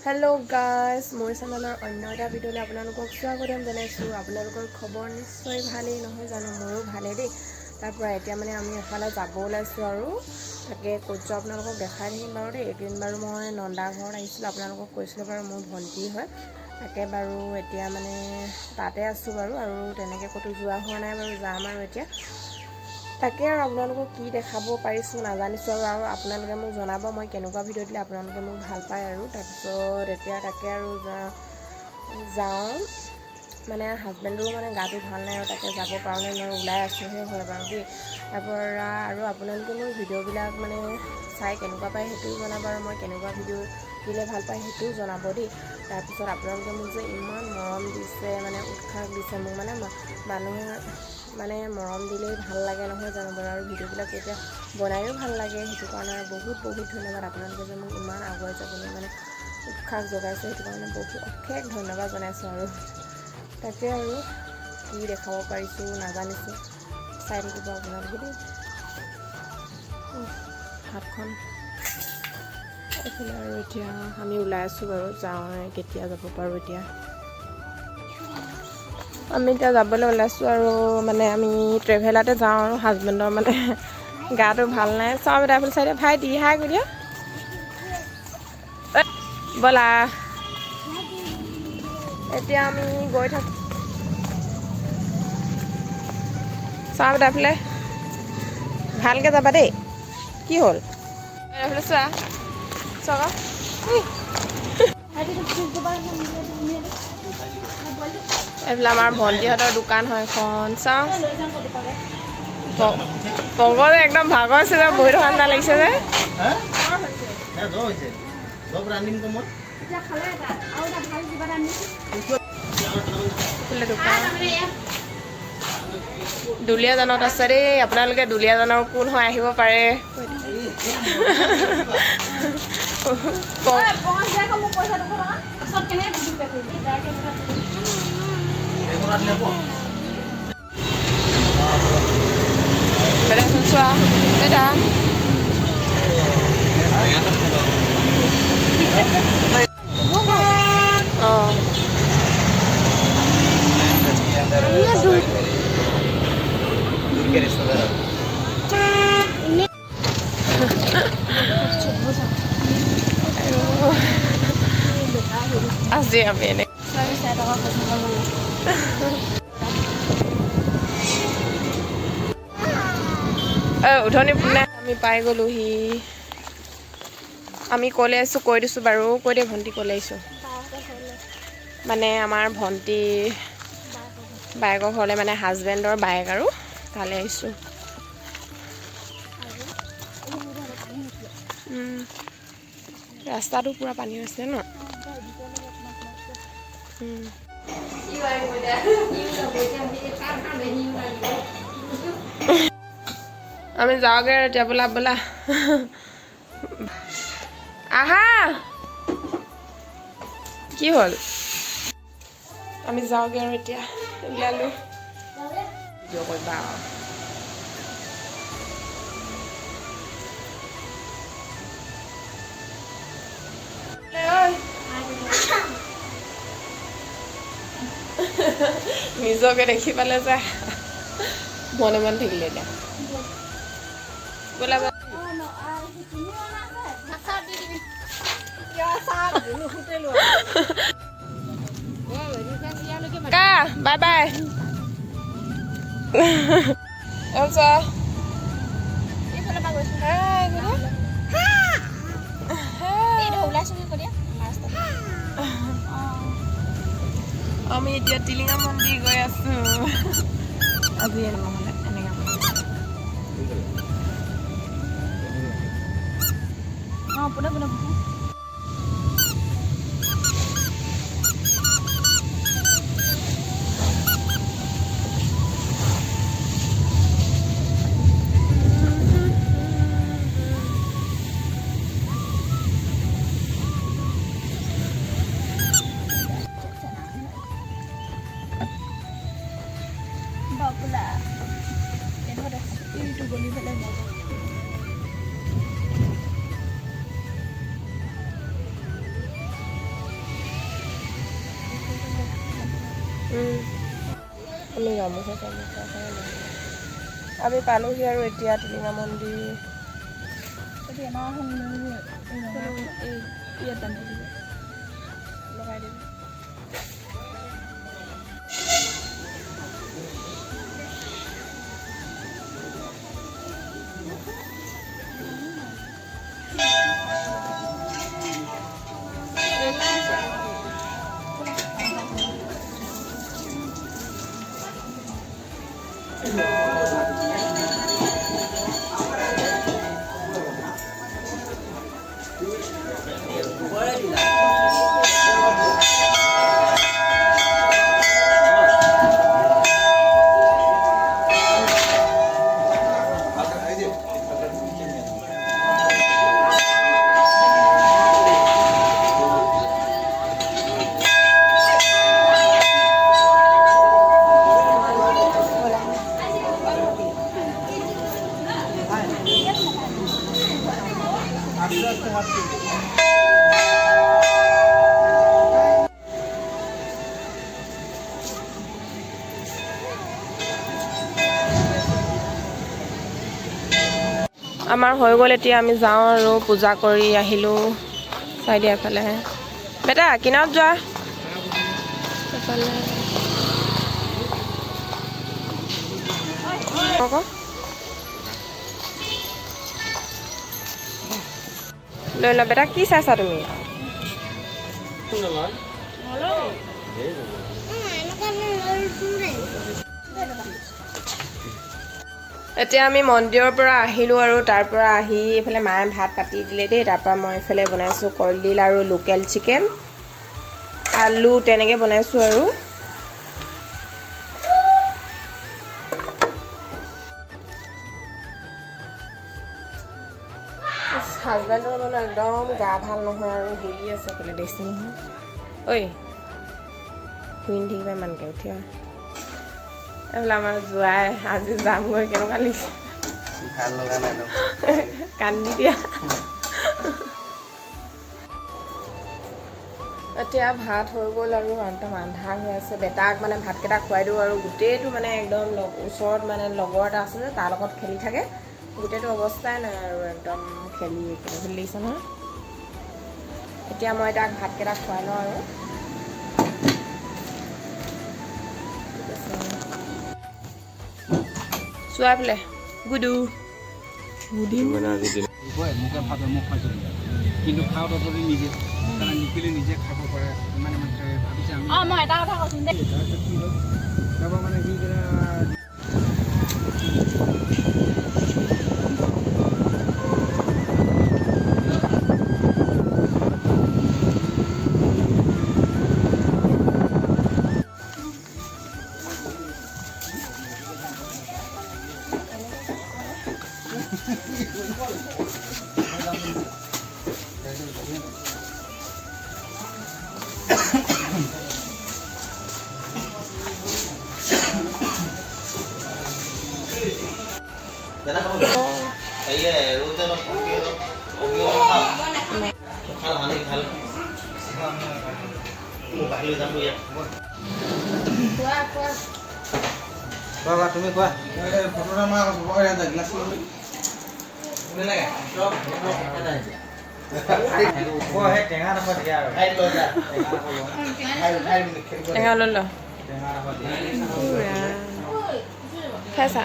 Hello guys मोर चेनेলৰ অন্য এটা ভিডিঅ'লৈ আপোনালোকক স্বাগতম জনাইছোঁ। আপোনালোকৰ খবৰ নিশ্চয় ভালেই নহয় জানো? মোৰো ভালেই দেই। তাৰপৰা এতিয়া মানে আমি এফালে যাব ওলাইছোঁ আৰু তাকে কৈছোঁ আপোনালোকক দেখাই থাকিম বাৰু দেই। এদিন বাৰু মই নন্দা ঘৰত আহিছিলোঁ, আপোনালোকক কৈছিলোঁ বাৰু মোৰ ভণ্টি হয়। তাকে বাৰু এতিয়া মানে তাতে আছোঁ বাৰু আৰু তেনেকৈ ক'তো যোৱা হোৱা নাই বাৰু, যাম আৰু এতিয়া তাকে আৰু আপোনালোকক কি দেখাব পাৰিছোঁ নাজানিছোঁ আৰু আপোনালোকে মোক জনাব মই কেনেকুৱা ভিডিঅ' দিলে আপোনালোকে মোক ভাল পায় আৰু তাৰপিছত এতিয়া তাকে আৰু যাওঁ মানে হাজবেণ্ডৰো মানে গাটো ভাল নাই আৰু তাকে যাব পৰা নাই মই ওলাই আছোঁহে হয় বাৰু দেই। তাৰপৰা আৰু আপোনালোকে মোৰ ভিডিঅ'বিলাক মানে চাই কেনেকুৱা পায় সেইটোও জনাব আৰু মই কেনেকুৱা ভিডিঅ' দিলে ভাল পায় সেইটোও জনাব দেই। তাৰপিছত আপোনালোকে মোক যে ইমান মৰম দিছে মানে উৎসাহ দিছে মোক মানুহে মানে মৰম দিলেই ভাল লাগে নহয় জানো বাৰু, আৰু ভিডিঅ'বিলাক এতিয়া বনায়ো ভাল লাগে। সেইটো কাৰণে আৰু বহুত ধন্যবাদ আপোনালোকে যে মোক ইমান আগুৱাই যাবলৈ মানে উৎসাহ যোগাইছে, সেইটো কাৰণে অশেষ ধন্যবাদ জনাইছোঁ। আৰু তাকে আৰু কি দেখাব পাৰিছোঁ নাজানিছোঁ, চাই থাকিব আপোনালোকে দেই। হাতখন এইফালে আৰু এতিয়া আমি ওলাই আছোঁ বাৰু, যাওঁ কেতিয়া যাব পাৰোঁ। এতিয়া আমি এতিয়া যাবলৈ ওলাইছোঁ আৰু মানে আমি ট্ৰেভেলাৰতে যাওঁ আৰু হাজবেণ্ডৰ মানে গাটো ভাল নাই। চাওঁ এইফালে চাইডে ভাই দি হাই কৰি দিয়া ব'লা। এতিয়া আমি গৈ থাকোঁ চাওঁ এইফালে ভালকৈ যাবা দেই। কি হ'ল এইফালে চোৱা চোৱা এইফালে আমাৰ ভণ্টিহঁতৰ দোকান হয় এখন। চাওঁ পগলে একদম ভাগৰ আছে যে বহি থকা নিচিনা লাগিছে যে। দুলীয়াজানত আছে দেই, আপোনালোকে দুলীয়াজানৰ কোন হয় আহিব পাৰে। চোৱা এটা অঁ আজি আমি এনে উঠনি পোনে আমি পাই গ'লোহি। আমি ক'লে আছোঁ কৈ দিছোঁ বাৰু, কৈ দে ভণ্টি ক'লে আহিছোঁ মানে আমাৰ ভণ্টি বায়েকৰ ঘৰলৈ মানে হাজবেণ্ডৰ বায়েক আৰু তালৈ আহিছোঁ। ৰাস্তাটো পূৰা পানী হৈছে ন। আমি যাওঁগৈ এতিয়া, বোলা বোলা আহা। কি হ'ল আমি যাওঁগৈ আৰু এতিয়া ওলালোঁ কৰিবা। নিজকে দেখি পালে যে মনে মনে থাকিলে এতিয়া বোলা বাই বাই। আমি এতিয়া টিলিঙা মন্দিৰ গৈ আছোঁ আজি নহ'লে এনেকৈ পোনে পোনে আমি গামোচা চামোচা আমি পালোহি আৰু এতিয়া টিলিঙা মন্দিৰ লগাই দিম। আমাৰ হৈ গ'ল এতিয়া আমি যাওঁ আৰু পূজা কৰি আহিলোঁ চাই দিয়া এফালে বেটা কিনাৰত যোৱা এফালে লৈ ল বেটা কি চাইছা তুমি এতিয়া আমি মন্দিৰৰ পৰা আহিলোঁ আৰু তাৰ পৰা আহি এইফালে মায়ে ভাত পাতি দিলে দেই তাৰপৰা মই এইফালে বনাইছোঁ কলডিল আৰু লোকেল চিকেন আলু তেনেকৈ বনাইছোঁ আৰু হাজবেণ্ডৰ মানে একদম গা ভাল নহয় আৰু শুই আছে বোলে দেখিছে নহয় ঐ শুই থাকিবা ইমানকৈ উঠি এইফালে আমাৰ যোৱাই আজি যামগৈ কেনেকুৱা লাগিছে কান্দি দিয়া এতিয়া ভাত হৈ গ'ল আৰু একদম আন্ধাৰ হৈ আছে বেটাক মানে ভাতকেইটা খুৱাই দিওঁ আৰু গোটেইটো মানে একদম ওচৰত মানে লগৰ এটা আছে যে তাৰ লগত খেলি থাকে গোটেইটো অৱস্থাই নাই আৰু একদম খেলি লাগিছে নহয় এতিয়া মই তাক ভাতকেইটা খুৱাই লওঁ আৰু চোৱা বোলে গুডু গুডি কিন্তু খাওঁতে যদি নিজে নিপিলে নিজে খাব পাৰে মানে ভাবিছে মই এটা কথা কৈছোঁ দেই তাৰপিছত কি হ'ল তাৰপৰা মানে সি তুমি কোৱা ফটোটা মই গ্লাছ টেঙা লৈ ল খাইছা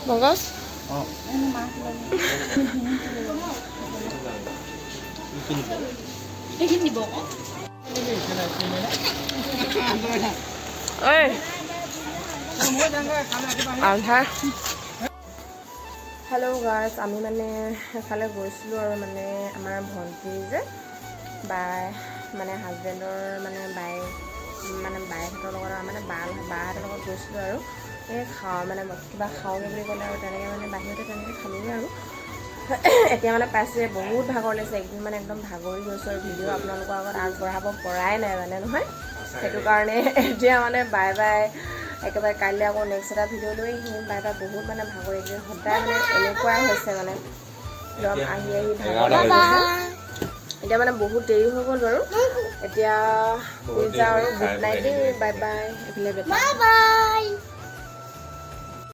মগজ ঐ আন্ধাৰ হেল্ল' গাইজ আমি মানে এফালে গৈছিলোঁ আৰু মানে আমাৰ ভণ্টি যে বাই মানে হাজবেণ্ডৰ মানে বাইহঁতৰ লগত মানে বাহঁতৰ লগত গৈছিলোঁ আৰু এই খাওঁ মানে কিবা খাওঁগৈ বুলি ক'লে আৰু তেনেকৈ মানে বাহিৰতে তেনেকৈ খালোঁগৈ আৰু এতিয়া মানে পাইছে বহুত ভাগৰ লাগিছে একদিন মানে একদম ভাগৰি গৈছোঁ আৰু ভিডিঅ' আপোনালোকৰ আগত আগবঢ়াব পৰাই নাই মানে নহয় সেইটো কাৰণে এতিয়া মানে বাই বাই একেবাৰে কাইলৈ আকৌ নেক্সট এটা ভিডিঅ' লৈ আহিম বাই বাই বহুত মানে ভাগৰ এইকেইদিন সদায় মানে এনেকুৱাই হৈছে মানে একদম আহি ভাগৰ এতিয়া মানে বহুত দেৰি হৈ গ'ল বাৰু এতিয়া শুই যাওঁ আৰু গুড নাইট দেই বাই বাই এইফালে বাই বাই